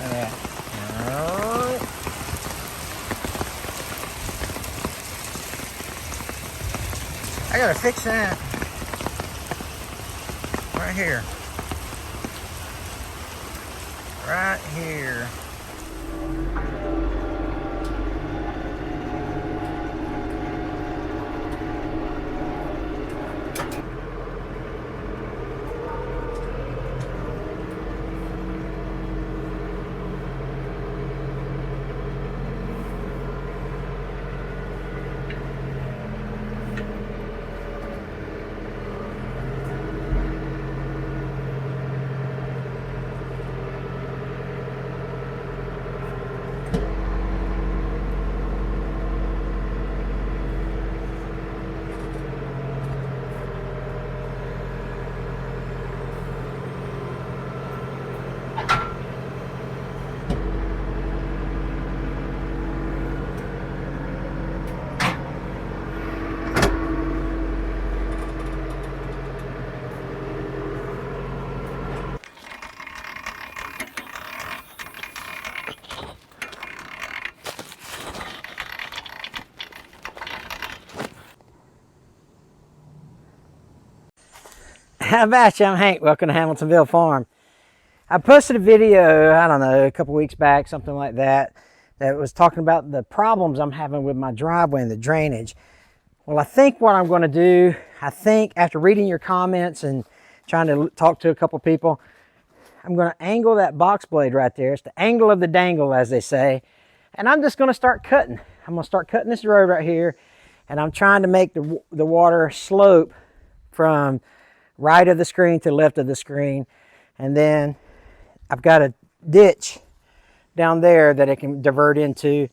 Yeah. Oh. I gotta fix that. Right here. Right here. How about you? I'm Hank. Welcome to Hamiltonville Farm. I posted a video, I don't know, a couple weeks back, something like that, that was talking about the problems I'm having with my driveway and the drainage. Well, I think what I'm going to do, after reading your comments and trying to talk to a couple people, I'm going to angle that box blade right there. It's the angle of the dangle, as they say. And I'm just going to start cutting. I'm going to start cutting this road right here. And I'm trying to make the water slope from right of the screen to left of the screen. And then I've got a ditch down there that it can divert into.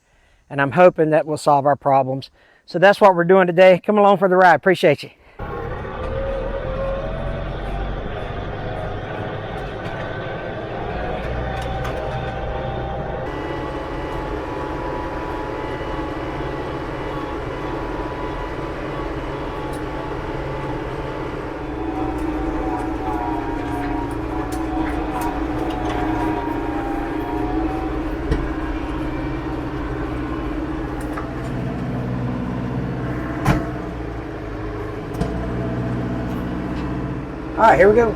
And I'm hoping that will solve our problems. So that's what we're doing today. Come along for the ride. Appreciate you. All right, here we go.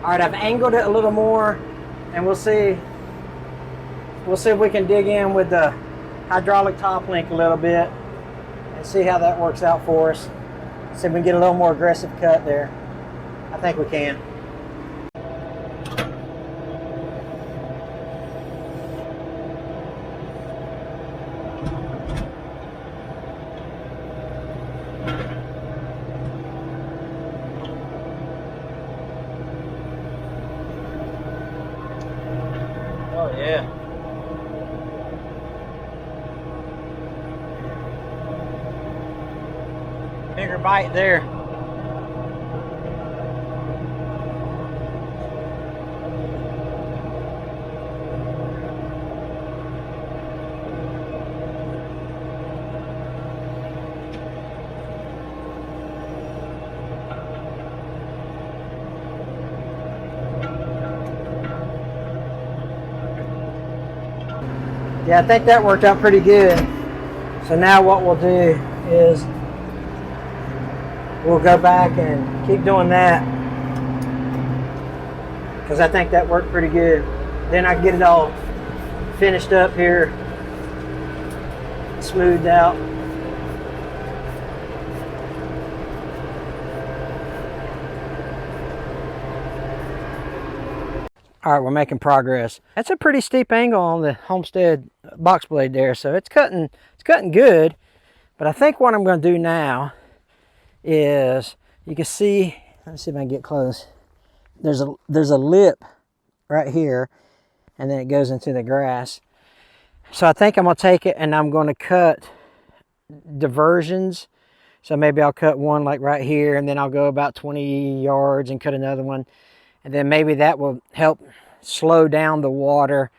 All right, I've angled it a little more, and we'll see if we can dig in with the hydraulic top link a little bit and see how that works out for us. See if we can get a little more aggressive cut there. I think we can. Oh yeah. Bigger bite there. Yeah, I think that worked out pretty good. So now what we'll do is we'll go back and keep doing that, because I think that worked pretty good. Then I can get it all finished up here, smoothed out. All right, we're making progress. That's a pretty steep angle on the Homestead box blade there, so it's cutting good. But I think what I'm going to do now is, you can see, let me see if I can get close. There's a lip right here, and then it goes into the grass. So I think I'm going to take it and I'm going to cut diversions. So maybe I'll cut one like right here, and then I'll go about 20 yards and cut another one. And then maybe that will help slow down the water.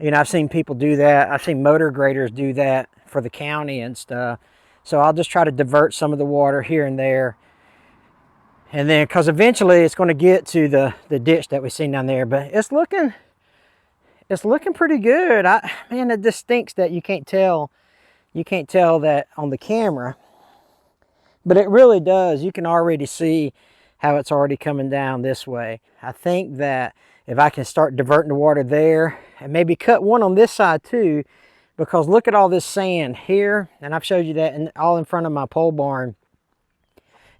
You know, I've seen people do that. I've seen motor graders do that for the county and stuff. So I'll just try to divert some of the water here and there. And then, because eventually it's going to get to the ditch that we've seen down there. But it's looking pretty good. Man, it just stinks that you can't tell that on the camera. But it really does. You can already see how it's already coming down this way. I think that if I can start diverting the water there, and maybe cut one on this side too, because look at all this sand here, and I've showed you that all in front of my pole barn.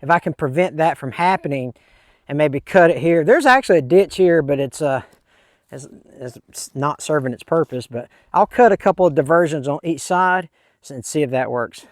If I can prevent that from happening and maybe cut it here. There's actually a ditch here, but it's not serving its purpose, but I'll cut a couple of diversions on each side and see if that works.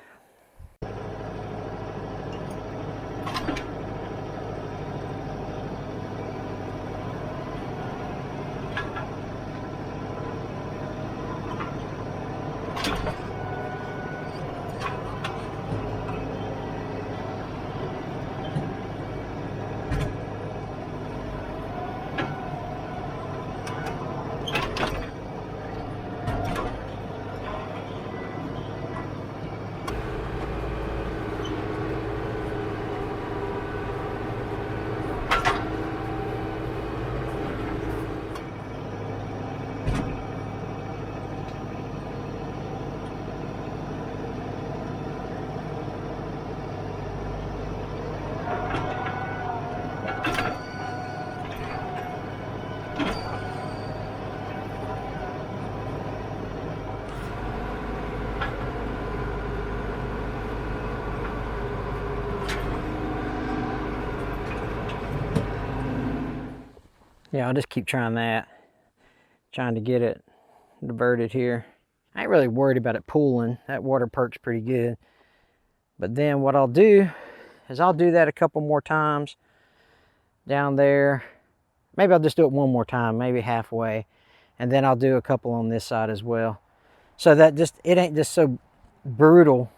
Yeah, I'll just keep trying that. Trying to get it diverted here. I ain't really worried about it pooling. That water perks pretty good. But then what I'll do is I'll do that a couple more times down there. Maybe I'll just do it one more time, maybe halfway. And then I'll do a couple on this side as well. So that it ain't just so brutal.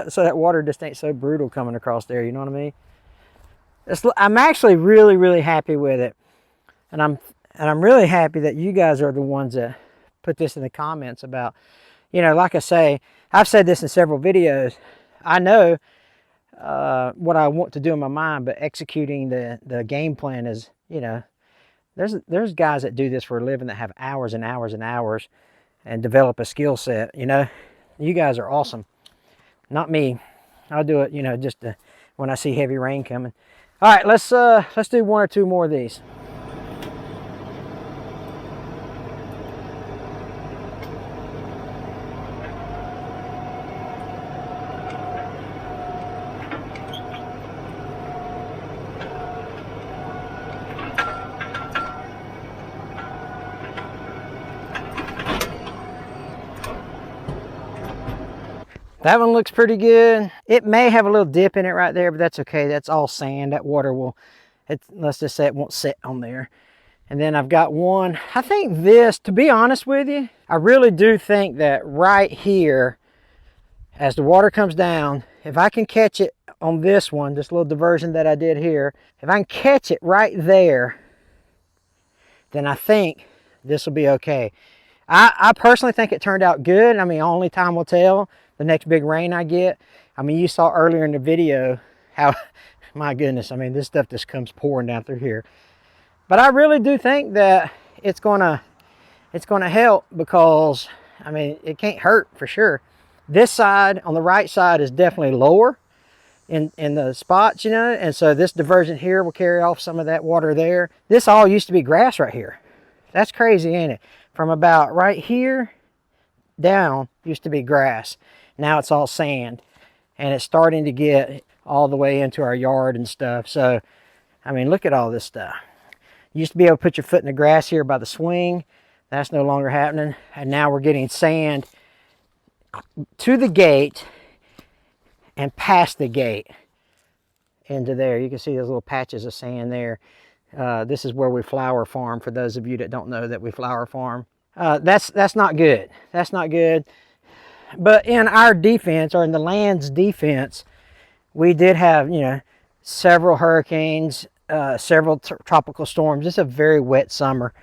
So that water just ain't so brutal coming across there, you know what I mean? I'm actually really, really happy with it. And I'm really happy that you guys are the ones that put this in the comments about, you know, like I say, I've said this in several videos. I know what I want to do in my mind, but executing the game plan is, you know, there's guys that do this for a living that have hours and hours and hours and develop a skill set, you know. You guys are awesome. Not me. I'll do it, you know, just when I see heavy rain coming. All right, let's do one or two more of these. That one looks pretty good. It may have a little dip in it right there, but that's okay. That's all sand. That water will, let's just say it won't sit on there. And then I've got one, I think this, to be honest with you, I really do think that right here, as the water comes down, if I can catch it on this one, this little diversion that I did here, if I can catch it right there, then I think this will be okay. I personally think it turned out good. I mean, only time will tell the next big rain I get. I mean, you saw earlier in the video how, my goodness, I mean, this stuff just comes pouring down through here. But I really do think that it's gonna help, because, I mean, it can't hurt for sure. This side, on the right side, is definitely lower in the spots, you know, and so this diversion here will carry off some of that water there. This all used to be grass right here. That's crazy, ain't it? From about right here down used to be grass. Now it's all sand, and it's starting to get all the way into our yard and stuff. So, I mean, look at all this stuff. You used to be able to put your foot in the grass here by the swing. That's no longer happening. And now we're getting sand to the gate and past the gate into there. You can see those little patches of sand there. This is where we flower farm, for those of you that don't know that we flower farm. That's not good. That's not good. But in our defense, or in the land's defense, we did have, you know, several hurricanes, several tropical storms. It's a very wet summer.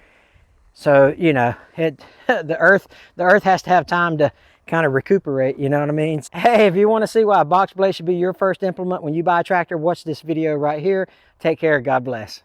So, you know, the earth has to have time to kind of recuperate, you know what I mean? Hey, if you want to see why a box blade should be your first implement when you buy a tractor, watch this video right here. Take care. God bless.